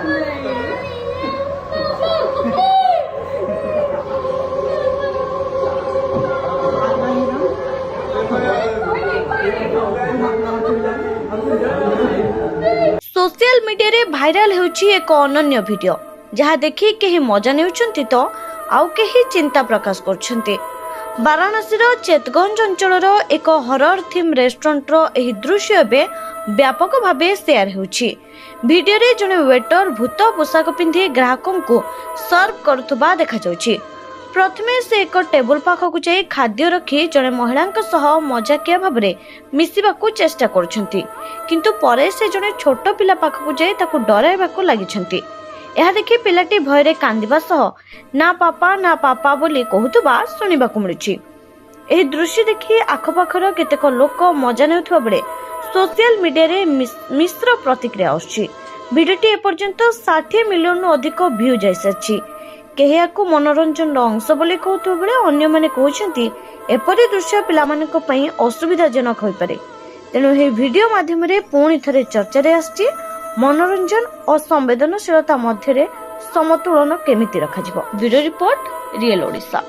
Social media रे viral होछि एक अनन्य वीडियो जहाँ देखि केही मजा नेउछन्ति तो आउ केही चिंता प्रकाश करछन्ति। वाराणसी रो चेतगंज अंचल एक हरर थीम रेस्टोरेंट रो एही दृश्य एबे व्यापक भावे शेयर होछि। वीडियो रे जने वेटर भूत पोशाक पिंधि ग्राहकों को सर्व करथुबा देखा जाउछि। प्रथमे से एक टेबल पाखकु जाई खाद्य रखी जने महिलांक सह मजाकिया भाबरे मिसिबाकू चेष्टा करुछन्ति, किंतु परे से जने छोट पिला पाखकु जाई ताकू डराइबाकू लागिछन्ति। एहा देखि पिलाटी भयरे कांदिबा सह ना पापा बोली कहूतबा सुनिबाकू मिलुछि। एही दृश्य देखि आखपाखर केतेक लोक मजा नेउथबा बेले सोशल मीडिया रे मिश्र प्रतिक्रिया आछि। भिडियोटी एपर्यंत 60 मिलियन अधिक व्यू जाई साछि। केहियाकू मनोरंजन अंश बोली कहूथबा बेले अन्य माने कहउछन्ति एपरि दृश्य पिलामानक पई असुविधाजनक होई पारे। तेणु हे वीडियो माध्यम रे पुणी थरे चर्चा रे आछि मनोरंजन और संवेदनशीलता मध्य रे समतुलन केमिति रखा जिवो। Bureau report, real Odisha.